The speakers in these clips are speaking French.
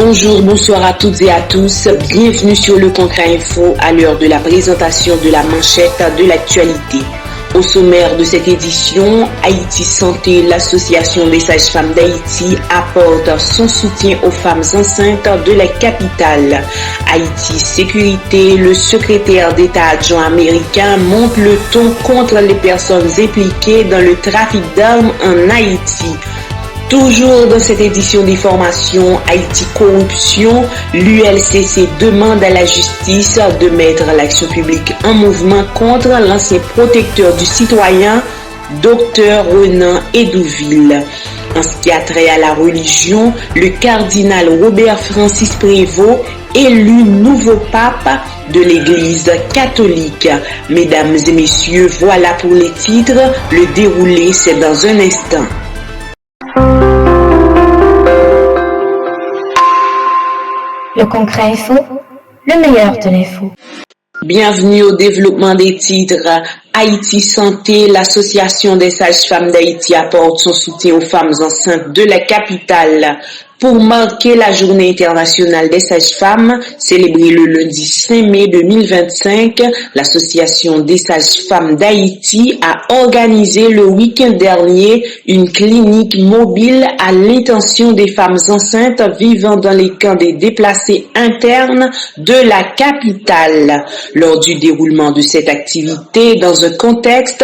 Bonjour, bonsoir à toutes et à tous. Bienvenue sur le Concret Info à l'heure de la présentation de la manchette de l'actualité. Au sommaire de cette édition, Haïti Santé, l'association des sages-femmes d'Haïti, apporte son soutien aux femmes enceintes de la capitale. Haïti Sécurité, le secrétaire d'État adjoint américain monte le ton contre les personnes impliquées dans le trafic d'armes en Haïti. Toujours dans cette édition d'information Haïti Corruption, l'ULCC demande à la justice de mettre l'action publique en mouvement contre l'ancien protecteur du citoyen, Dr Renan Edouville. En ce qui a trait à la religion, le cardinal Robert Francis Prévost, élu nouveau pape de l'Église catholique. Mesdames et messieurs, voilà pour les titres. Le déroulé, c'est dans un instant. Le Concret Info, le meilleur de l'info. Bienvenue au développement des titres. Haïti Santé, l'association des sages-femmes d'Haïti apporte son soutien aux femmes enceintes de la capitale. Pour marquer la journée internationale des sages-femmes, célébrée le lundi 5 mai 2025, l'association des sages-femmes d'Haïti a organisé le week-end dernier une clinique mobile à l'intention des femmes enceintes vivant dans les camps des déplacés internes de la capitale. Lors du déroulement de cette activité, dans un contexte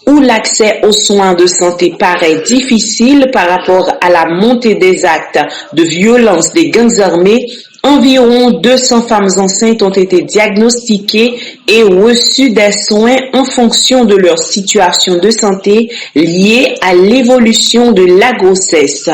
où l'accès aux soins de santé paraît difficile par rapport à la montée des actes de violence des gangs armés, environ 200 femmes enceintes ont été diagnostiquées et reçu des soins en fonction de leur situation de santé liée à l'évolution de la grossesse.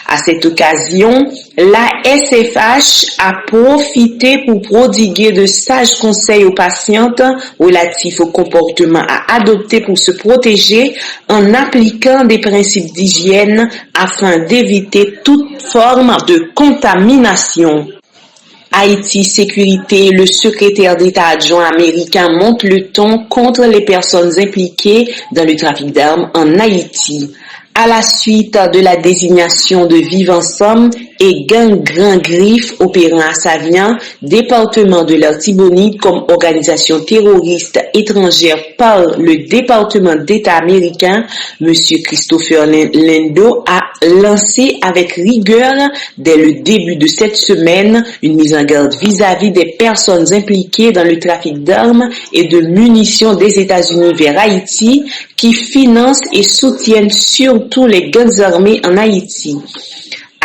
À cette occasion, la SFH a profité pour prodiguer de sages conseils aux patientes relatifs au comportement à adopter pour se protéger en appliquant des principes d'hygiène afin d'éviter toute forme de contamination. Haïti Sécurité, le secrétaire d'État adjoint américain monte le ton contre les personnes impliquées dans le trafic d'armes en Haïti. À la suite de la désignation de Vivre Ensemble et Gang Grand Griffe opérant à Savian, département de l'Artibonite comme organisation terroriste étrangère par le département d'État américain, M. Christopher Lendo a lancé avec rigueur dès le début de cette semaine une mise en garde vis-à-vis des personnes impliquées dans le trafic d'armes et de munitions des États-Unis vers Haïti qui financent et soutiennent surtout les gangs armés en Haïti.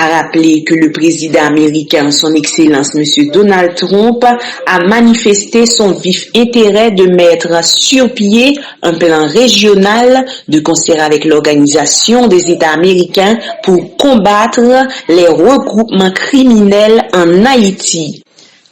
A rappelé que le président américain, son Excellence M. Donald Trump, a manifesté son vif intérêt de mettre sur pied un plan régional de concert avec l'Organisation des États américains pour combattre les regroupements criminels en Haïti.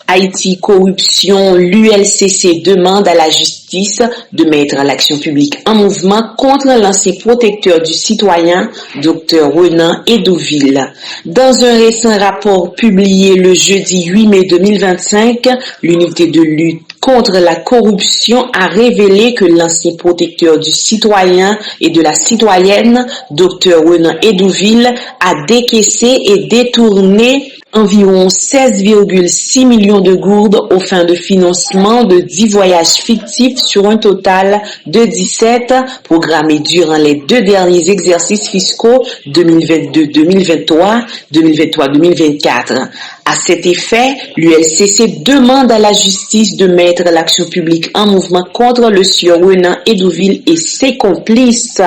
Haïti Corruption, l'ULCC demande à la justice de mettre l'action publique en mouvement contre l'ancien protecteur du citoyen, Dr Renan Edouville. Dans un récent rapport publié le jeudi 8 mai 2025, l'unité de lutte contre la corruption a révélé que l'ancien protecteur du citoyen et de la citoyenne, Dr Renan Edouville, a décaissé et détourné environ 16,6 millions de gourdes aux fins de financement de 10 voyages fictifs sur un total de 17 programmés durant les 2 derniers exercices fiscaux 2022-2023, 2023-2024. À cet effet, l'ULCC demande à la justice de mettre l'action publique en mouvement contre le sieur Renan Edouville et ses complices.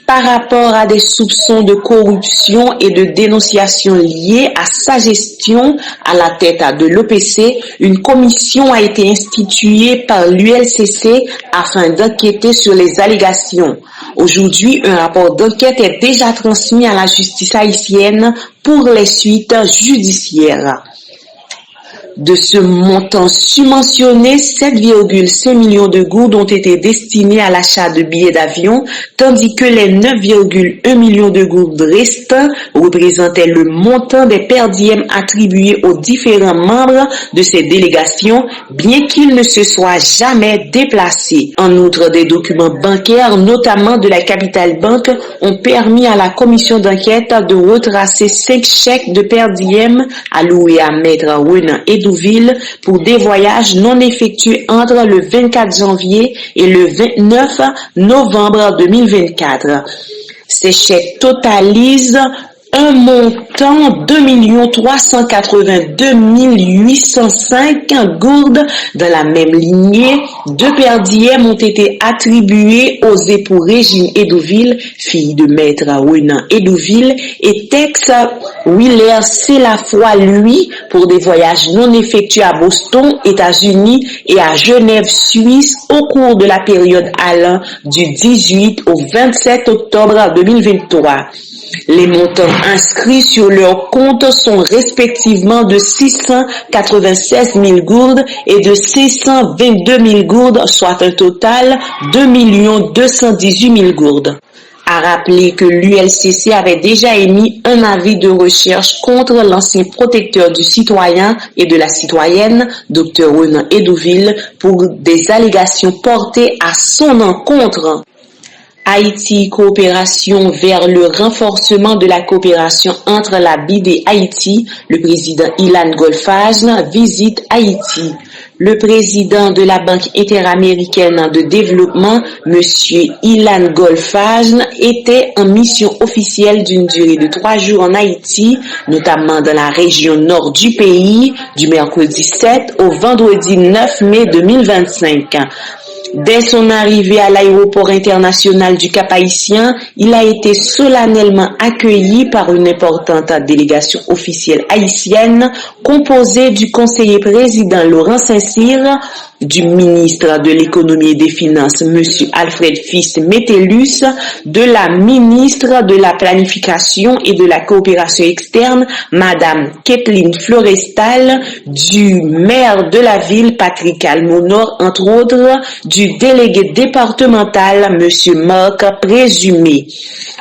Par rapport à des soupçons de corruption et de dénonciation liés à sa gestion à la tête de l'OPC, une commission a été instituée par l'ULCC afin d'enquêter sur les allégations. Aujourd'hui, un rapport d'enquête est déjà transmis à la justice haïtienne pour les suites judiciaires. De ce montant subventionné, 7,5 millions de gourdes ont été destinés à l'achat de billets d'avion, tandis que les 9,1 millions de gourdes restants représentaient le montant des per diem attribués aux différents membres de ces délégations, bien qu'ils ne se soient jamais déplacés. En outre, des documents bancaires, notamment de la Capital Bank, ont permis à la commission d'enquête de retracer 5 chèques de per diem alloués à Maître Renan Edouville pour des voyages non effectués entre le 24 janvier et le 29 novembre 2024. Ces chèques totalisent un montant 2 382 805 gourdes. Dans la même lignée, 2 per diem ont été attribués aux époux Régine Edouville, fille de Maître Renan Edouville, et Tex Willer Sélafoy, lui, pour des voyages non effectués à Boston, États-Unis et à Genève, Suisse, au cours de la période allant du 18 au 27 octobre 2023. Les montants inscrits sur leur compte sont respectivement de 696 000 gourdes et de 622 000 gourdes, soit un total de 2 218 000 gourdes. À rappeler que l'ULCC avait déjà émis un avis de recherche contre l'ancien protecteur du citoyen et de la citoyenne, Dr Renan Edouville, pour des allégations portées à son encontre. Haïti, coopération vers le renforcement de la coopération entre la BID et Haïti. Le président Ilan Golfajn visite Haïti. Le président de la Banque interaméricaine de développement, M. Ilan Golfajn, était en mission officielle d'une durée de 3 jours en Haïti, notamment dans la région nord du pays, du mercredi 7 au vendredi 9 mai 2025. Dès son arrivée à l'aéroport international du Cap-Haïtien, il a été solennellement accueilli par une importante délégation officielle haïtienne composée du conseiller président Laurent Saint-Cyr, du ministre de l'économie et des finances, M. Alfred Fils Metellus, de la ministre de la planification et de la coopération externe, Madame Kathleen Florestal, du maire de la ville, Patrick Almonor, entre autres, du délégué départemental, M. Marc Présumé.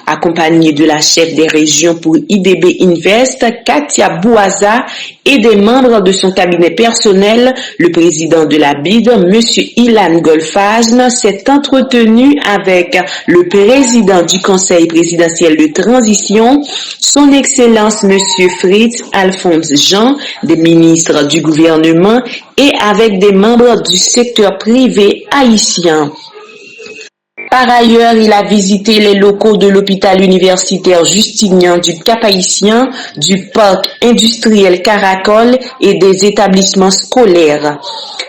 Accompagné de la chef des régions pour IDB Invest, Katia Bouaza, et des membres de son cabinet personnel, le président de la BID, M. Ilan Golfajn, s'est entretenu avec le président du Conseil présidentiel de transition, son Excellence M. Fritz Alphonse Jean, des ministres du gouvernement et avec des membres du secteur privé haïtien. Par ailleurs, il a visité les locaux de l'hôpital universitaire Justinien du Cap-Haïtien, du parc industriel Caracol et des établissements scolaires.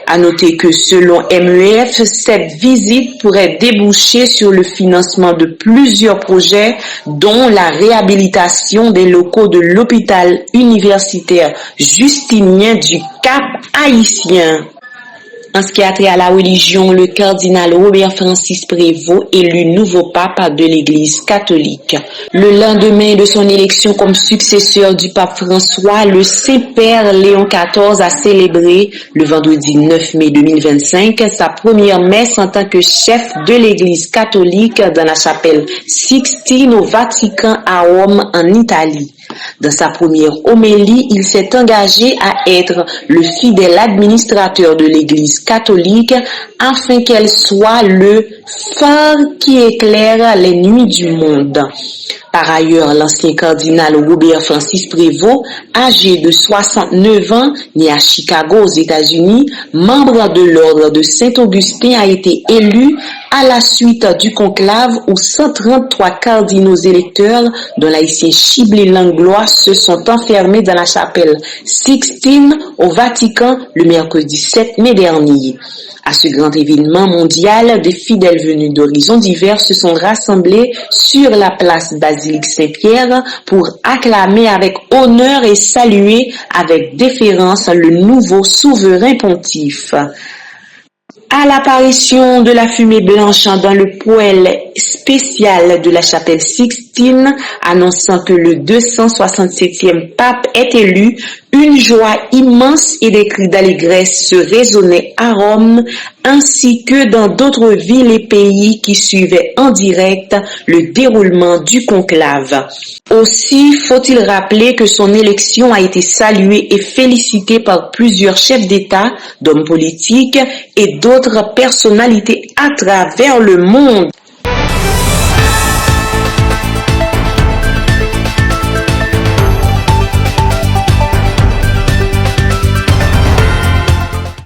À noter que selon MEF, cette visite pourrait déboucher sur le financement de plusieurs projets, dont la réhabilitation des locaux de l'hôpital universitaire Justinien du Cap-Haïtien. En ce qui a trait à la religion, le cardinal Robert Francis Prévost, élu nouveau pape de l'Église catholique. Le lendemain de son élection comme successeur du pape François, le Saint-Père Léon XIV a célébré le vendredi 9 mai 2025 sa première messe en tant que chef de l'Église catholique dans la chapelle Sixtine au Vatican à Rome en Italie. Dans sa première homélie, il s'est engagé à être le fidèle administrateur de l'Église catholique afin qu'elle soit le phare qui éclaire les nuits du monde. Par ailleurs, l'ancien cardinal Robert Francis Prévost, âgé de 69 ans, né à Chicago aux États-Unis, membre de l'ordre de Saint-Augustin, a été élu à la suite du conclave où 133 cardinaux électeurs, dont l'haïtien Chibli Langlois, se sont enfermés dans la chapelle Sixtine au Vatican le mercredi 7 mai dernier. À ce grand événement mondial, des fidèles venus d'horizons divers se sont rassemblés sur la place Basilique Saint-Pierre pour acclamer avec honneur et saluer avec déférence le nouveau souverain pontife. À l'apparition de la fumée blanche dans le poêle spécial de la chapelle Sixtine, Sixtine, annonçant que le 267e pape est élu, une joie immense et des cris d'allégresse se résonnaient à Rome, ainsi que dans d'autres villes et pays qui suivaient en direct le déroulement du conclave. Aussi, faut-il rappeler que son élection a été saluée et félicitée par plusieurs chefs d'État, d'hommes politiques et d'autres personnalités à travers le monde.